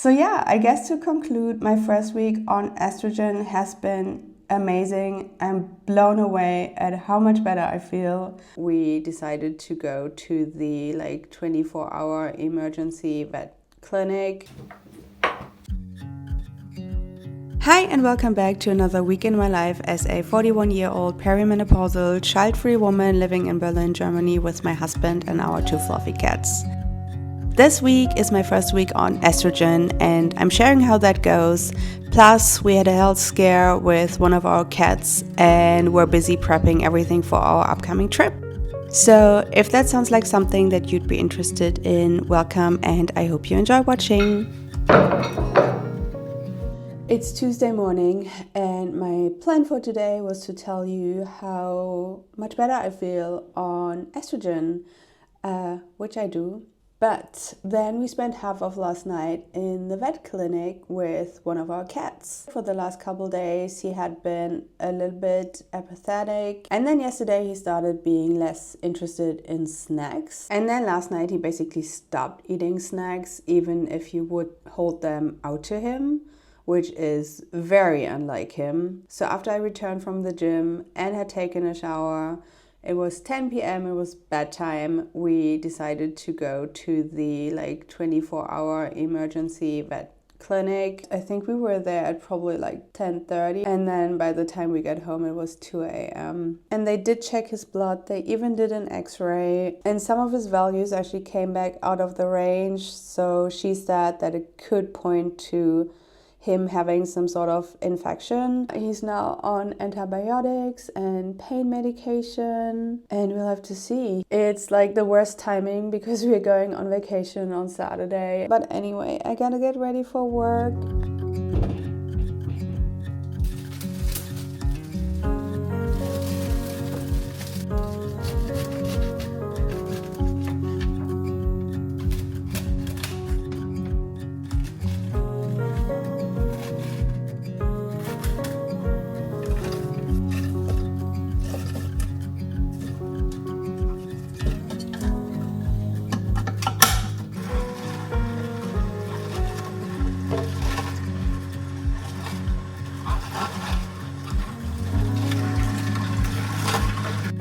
So yeah, I guess to conclude, my first week on estrogen has been amazing. I'm blown away at how much better I feel. We decided to go to the 24-hour emergency vet clinic. Hi and welcome back to another week in my life as a 41-year-old perimenopausal, child-free woman living in Berlin, Germany with my husband and our 2 fluffy cats. This week is my first week on estrogen and I'm sharing how that goes. Plus, we had a health scare with one of our cats and we're busy prepping everything for our upcoming trip. So if that sounds like something that you'd be interested in, welcome and I hope you enjoy watching. It's Tuesday morning and my plan for today was to tell you how much better I feel on estrogen, which I do. But then we spent half of last night in the vet clinic with one of our cats. For the last couple days, he had been a little bit apathetic. And then yesterday, he started being less interested in snacks. And then last night, he basically stopped eating snacks, even if you would hold them out to him, which is very unlike him. So after I returned from the gym and had taken a shower, it was 10 p.m., it was bedtime. We decided to go to the 24-hour emergency vet clinic. I think we were there at probably 10:30, and then by the time we got home it was 2 a.m. And they did check his blood, they even did an x-ray, and some of his values actually came back out of the range. So she said that it could point to him having some sort of infection. He's now on antibiotics and pain medication, and we'll have to see. It's the worst timing because we're going on vacation on Saturday. But anyway, I gotta get ready for work.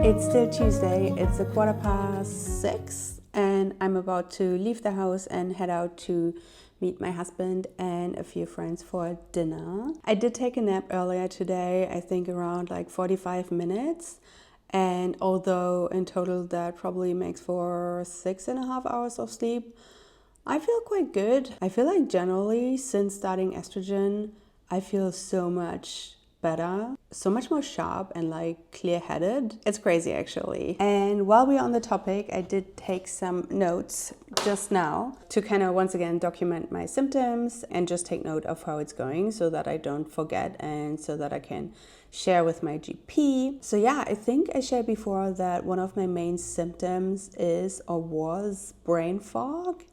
It's still Tuesday, it's 6:15, and I'm about to leave the house and head out to meet my husband and a few friends for dinner. I did take a nap earlier today, I think around 45 minutes. And although in total that probably makes for 6.5 hours of sleep, I feel quite good. I feel like generally since starting estrogen, I feel so much better, so much more sharp and clear-headed. It's crazy actually. And while we're on the topic, I did take some notes just now to kind of once again document my symptoms and just take note of how it's going so that I don't forget and so that I can share with my GP. So yeah, I think I shared before that one of my main symptoms is or was brain fog.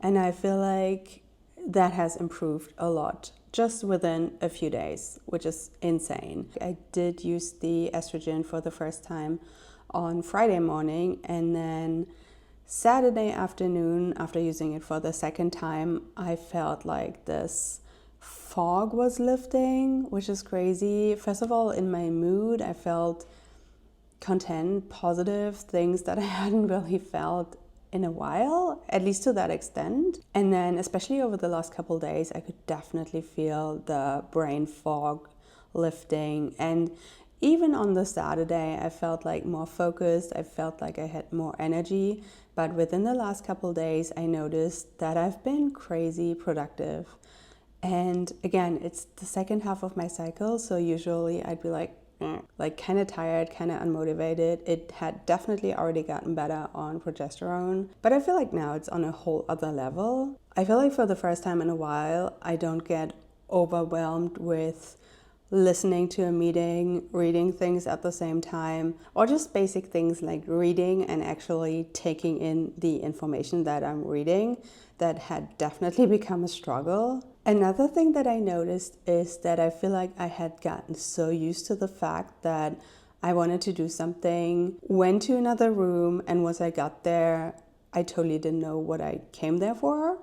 And I feel like that has improved a lot just within a few days, which is insane. I did use the estrogen for the first time on Friday morning, and then Saturday afternoon, after using it for the second time, I felt like this fog was lifting, which is crazy. First of all, in my mood, I felt content, positive, things that I hadn't really felt in a while, at least to that extent. And then especially over the last couple of days, I could definitely feel the brain fog lifting. And even on the Saturday, I felt more focused. I felt like I had more energy. But within the last couple of days, I noticed that I've been crazy productive. And again, it's the second half of my cycle. So usually I'd be kind of tired, kind of unmotivated. It had definitely already gotten better on progesterone, but I feel like now it's on a whole other level. I feel like for the first time in a while, I don't get overwhelmed with listening to a meeting, reading things at the same time, or just basic things like reading and actually taking in the information that I'm reading. That had definitely become a struggle. Another thing that I noticed is that I feel like I had gotten so used to the fact that I wanted to do something, went to another room, and once I got there, I totally didn't know what I came there for.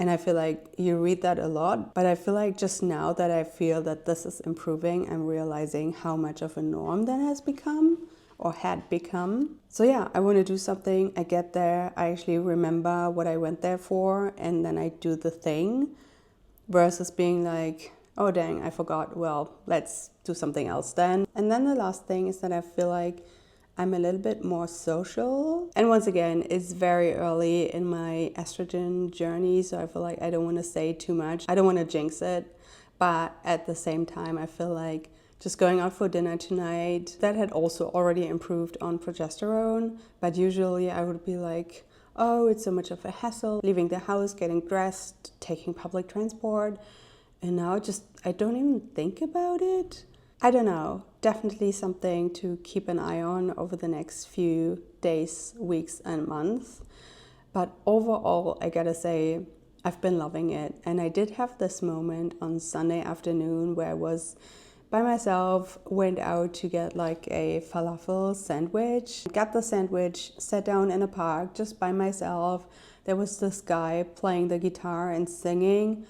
And I feel like you read that a lot, but I feel like just now that I feel that this is improving, I'm realizing how much of a norm that has become or had become. So yeah, I want to do something. I get there, I actually remember what I went there for, and then I do the thing, versus being like, oh dang, I forgot. Well, let's do something else then. And then the last thing is that I feel like I'm a little bit more social. And once again, it's very early in my estrogen journey, so I feel like I don't want to say too much. I don't want to jinx it. But at the same time, I feel like just going out for dinner tonight, that had also already improved on progesterone. But usually I would be like, oh, it's so much of a hassle, leaving the house, getting dressed, taking public transport. And now just, I don't even think about it. I don't know, definitely something to keep an eye on over the next few days, weeks, and months. But overall, I gotta say, I've been loving it. And I did have this moment on Sunday afternoon where I was by myself, went out to get like a falafel sandwich, got the sandwich, sat down in a park just by myself. There was this guy playing the guitar and singing.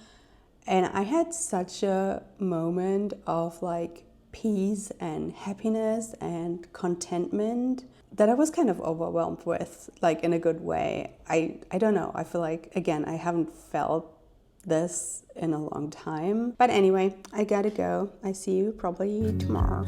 And I had such a moment of like peace and happiness and contentment that I was kind of overwhelmed with, like in a good way. I don't know, I feel like, again, I haven't felt this in a long time. But anyway, I gotta go. I see you probably tomorrow.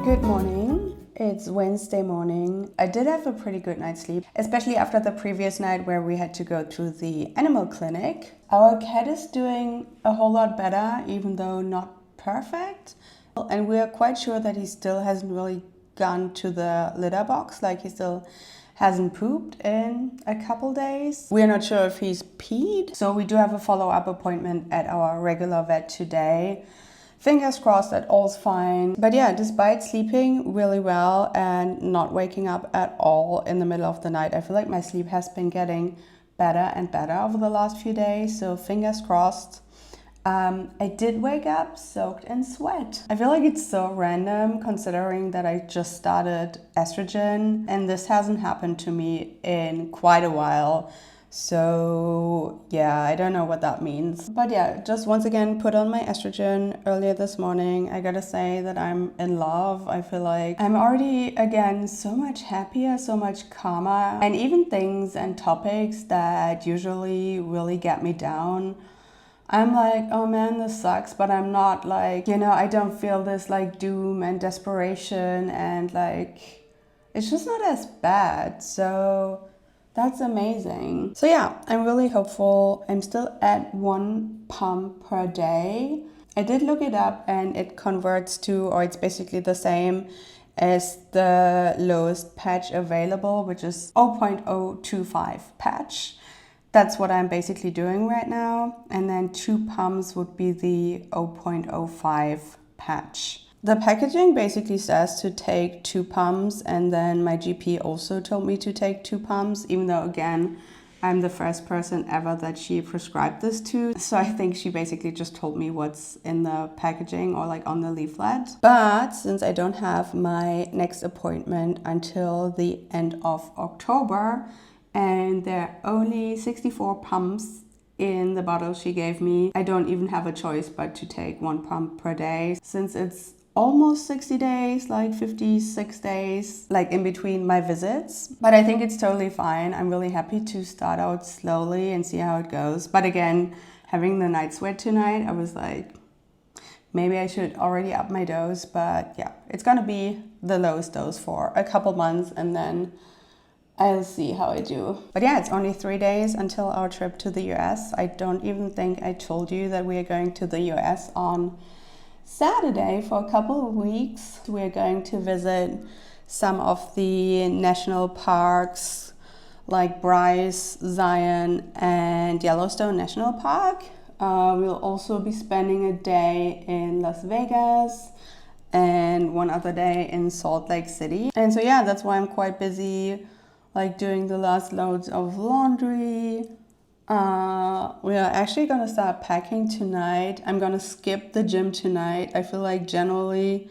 Good morning. It's Wednesday morning. I did have a pretty good night's sleep, especially after the previous night where we had to go to the animal clinic. Our cat is doing a whole lot better, even though not perfect. And we are quite sure that he still hasn't really gone to the litter box, like he still hasn't pooped in a couple days. We're not sure if he's peed. So we do have a follow-up appointment at our regular vet today. Fingers crossed that all's fine. But yeah, despite sleeping really well and not waking up at all in the middle of the night, I feel like my sleep has been getting better and better over the last few days. So fingers crossed. I did wake up soaked in sweat. I feel like it's so random considering that I just started estrogen and this hasn't happened to me in quite a while. So yeah, I don't know what that means. But yeah, just once again put on my estrogen earlier this morning. I gotta say that I'm in love. I feel like I'm already, again, so much happier, so much calmer. And even things and topics that usually really get me down, I'm like, oh man, this sucks, but I'm not like, I don't feel this like doom and desperation and like, it's just not as bad. So that's amazing. So yeah, I'm really hopeful. I'm still at 1 pump per day. I did look it up and it converts to, or it's basically the same as the lowest patch available, which is 0.025 patch. That's what I'm basically doing right now. And then 2 pumps would be the 0.05 patch. The packaging basically says to take 2 pumps, and then my GP also told me to take 2 pumps, even though, again, I'm the first person ever that she prescribed this to. So I think she basically just told me what's in the packaging or like on the leaflet. But since I don't have my next appointment until the end of October, and there are only 64 pumps in the bottle she gave me, I don't even have a choice but to take 1 pump per day. Since it's almost 60 days, like 56 days, like in between my visits. But I think it's totally fine. I'm really happy to start out slowly and see how it goes. But again, having the night sweat tonight, I was like, Maybe I should already up my dose, but yeah, it's gonna be the lowest dose for a couple months and then I'll see how I do. But yeah, it's only 3 days until our trip to the US. I don't even think I told you that we are going to the US on Saturday for a couple of weeks. We are going to visit some of the national parks like Bryce, Zion, and Yellowstone National Park. We'll also be spending a day in Las Vegas and one other day in Salt Lake City. And so yeah, that's why I'm quite busy, like doing the last loads of laundry. We are actually gonna start packing tonight. I'm gonna skip the gym tonight. I feel like generally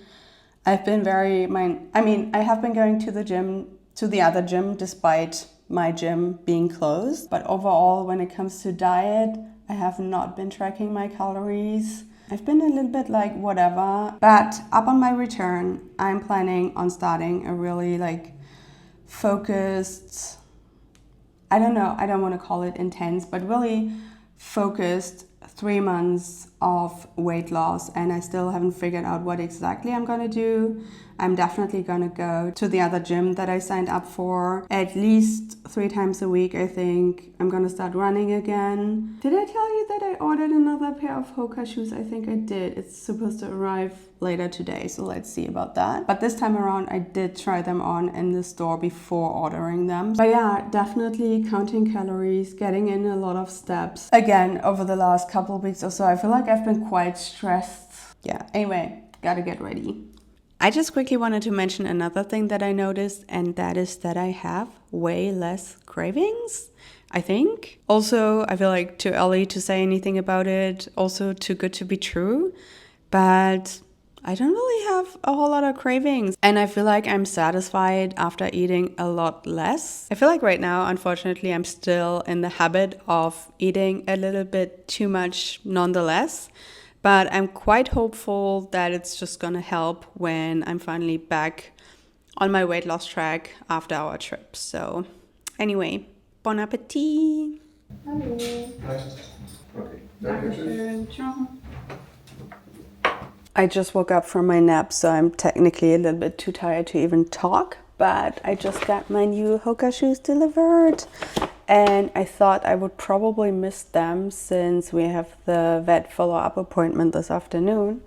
I've been I have been going to the gym, to the other gym, despite my gym being closed. But overall, when it comes to diet, I have not been tracking my calories. I've been a little bit like whatever. But upon my return, I'm planning on starting a really like focused, I don't want to call it intense, but really focused 3 months of weight loss, and I still haven't figured out what exactly I'm gonna do. I'm definitely gonna go to the other gym that I signed up for at least 3 times a week, I think. I'm gonna start running again. Did I tell you that I ordered another pair of Hoka shoes? I think I did. It's supposed to arrive later today, so let's see about that. But this time around, I did try them on in the store before ordering them. But yeah, definitely counting calories, getting in a lot of steps. Again, over the last couple of weeks or so, I feel like I've been quite stressed. Yeah, anyway, gotta get ready. I just quickly wanted to mention another thing that I noticed, and that is that I have way less cravings, I think. Also, I feel like too early to say anything about it, also too good to be true, but I don't really have a whole lot of cravings, and I feel like I'm satisfied after eating a lot less. I feel like right now, unfortunately, I'm still in the habit of eating a little bit too much nonetheless. But I'm quite hopeful that it's just gonna help when I'm finally back on my weight loss track after our trip. So anyway, bon appetit! Hallo. Hi. Okay. Dankeschön. Ciao. I just woke up from my nap, so I'm technically a little bit too tired to even talk, but I just got my new Hoka shoes delivered. And I thought I would probably miss them since we have the vet follow-up appointment this afternoon.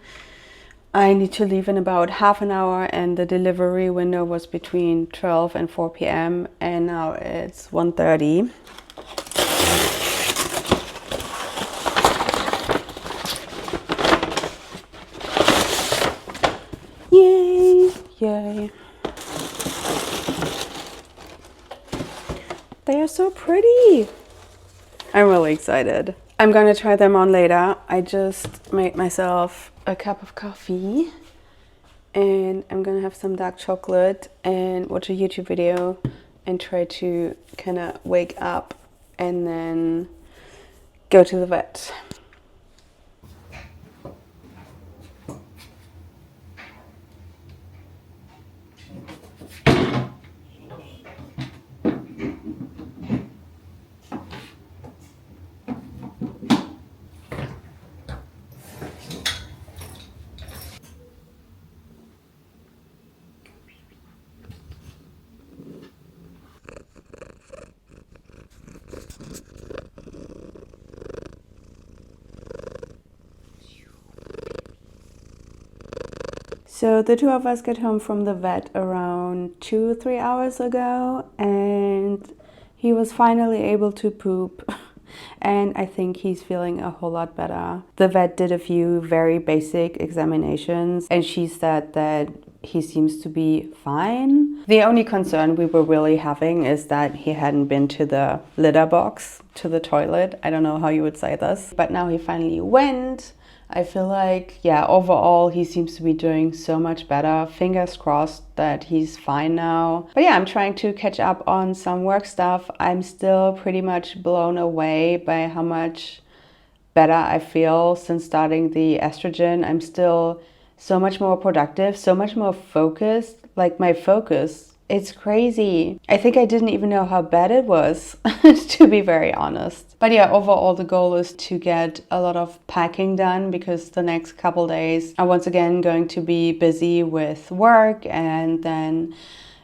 I need to leave in about half an hour, and the delivery window was between 12 and 4 p.m. and now it's 1:30. Yay! Yay! They are so pretty. I'm really excited. I'm gonna try them on later. I just made myself a cup of coffee and I'm gonna have some dark chocolate and watch a YouTube video and try to kind of wake up and then go to the vet. So the two of us got home from the vet around 2-3 hours ago, and he was finally able to poop. And I think he's feeling a whole lot better. The vet did a few very basic examinations and she said that he seems to be fine. The only concern we were really having is that he hadn't been to the litter box, to the toilet. I don't know how you would say this, but now he finally went. I feel like, yeah, overall he seems to be doing so much better. Fingers crossed that he's fine now. But yeah, I'm trying to catch up on some work stuff. I'm still pretty much blown away by how much better I feel since starting the estrogen. I'm still so much more productive, so much more focused. Like my focus, it's crazy. I think I didn't even know how bad it was, to be very honest. But yeah, overall the goal is to get a lot of packing done because the next couple days are once again going to be busy with work, and then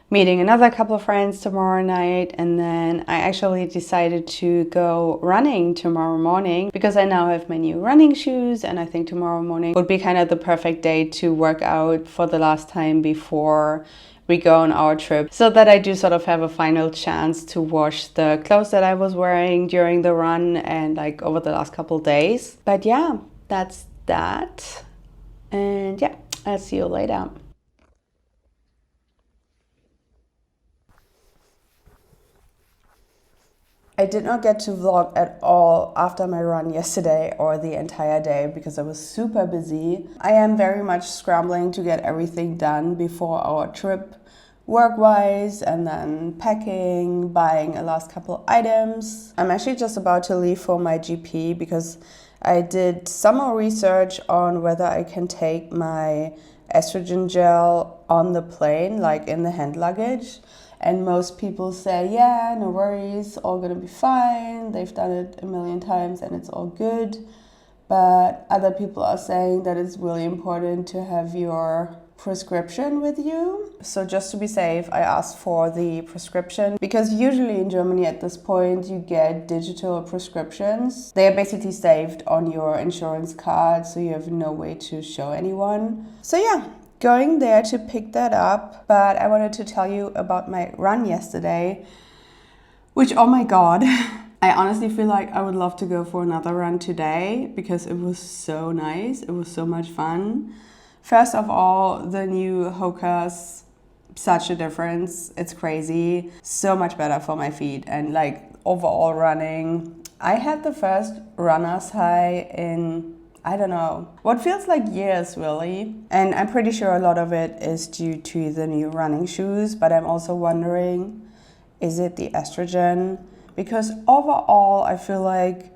meeting another couple of friends tomorrow night. And then I actually decided to go running tomorrow morning because I now have my new running shoes, and I think tomorrow morning would be kind of the perfect day to work out for the last time before we go on our trip, so that I do sort of have a final chance to wash the clothes that I was wearing during the run and like over the last couple of days. But yeah, that's that. And yeah, I'll see you later. I did not get to vlog at all after my run yesterday or the entire day because I was super busy. I am very much scrambling to get everything done before our trip, work-wise, and then packing, buying a last couple items. I'm actually just about to leave for my GP because I did some more research on whether I can take my estrogen gel on the plane, like in the hand luggage. And most people say, yeah, no worries, all gonna be fine. They've done it a million times and it's all good. But other people are saying that it's really important to have your prescription with you. So just to be safe, I asked for the prescription because usually in Germany at this point you get digital prescriptions. They are basically saved on your insurance card, so you have no way to show anyone. So yeah, going there to pick that up. But I wanted to tell you about my run yesterday, which, oh my god, I honestly feel like I would love to go for another run today because it was so nice. It was so much fun. First of all, the new Hoka's, such a difference. It's crazy. So much better for my feet and like overall running. I had the first runner's high in, I don't know, what feels like years really. And I'm pretty sure a lot of it is due to the new running shoes, but I'm also wondering, is it the estrogen? Because overall, I feel like,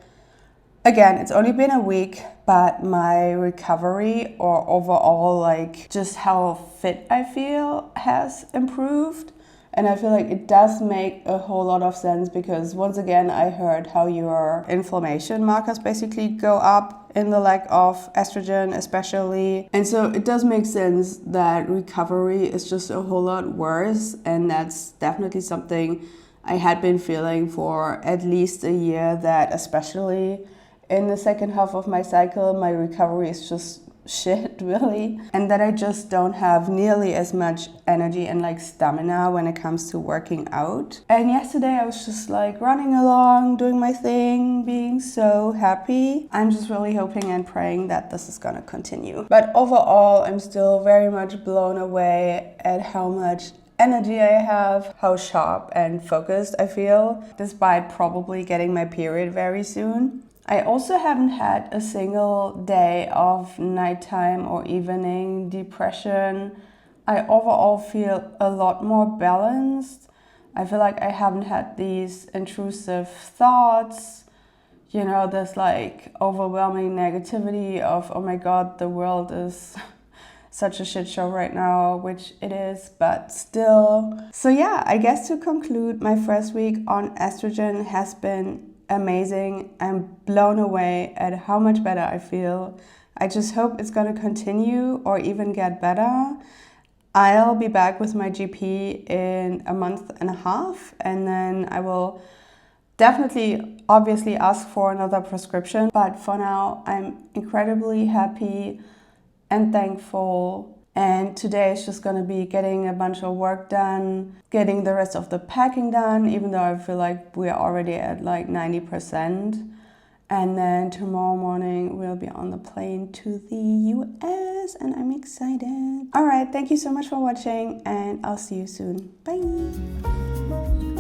again, it's only been a week, but my recovery or overall, like just how fit I feel has improved. And I feel like it does make a whole lot of sense because once again, I heard how your inflammation markers basically go up in the lack of estrogen especially. And so it does make sense that recovery is just a whole lot worse. And that's definitely something I had been feeling for at least a year, that especially in the second half of my cycle, my recovery is just shit, really. And that I just don't have nearly as much energy and like stamina when it comes to working out. And yesterday I was just like running along, doing my thing, being so happy. I'm just really hoping and praying that this is gonna continue. But overall, I'm still very much blown away at how much energy I have, how sharp and focused I feel, despite probably getting my period very soon. I also haven't had a single day of nighttime or evening depression. I overall feel a lot more balanced. I feel like I haven't had these intrusive thoughts, you know, this like overwhelming negativity of, oh my god, the world is such a shit show right now, which it is, but still. So yeah, I guess to conclude, my first week on estrogen has been amazing. I'm blown away at how much better I feel. I just hope it's going to continue or even get better. I'll be back with my GP in a month and a half, and then I will definitely obviously ask for another prescription. But for now, I'm incredibly happy and thankful. And today is just going to be getting a bunch of work done, getting the rest of the packing done, even though I feel like we're already at like 90%. And then tomorrow morning we'll be on the plane to the US and I'm excited. All right, thank you so much for watching and I'll see you soon. Bye.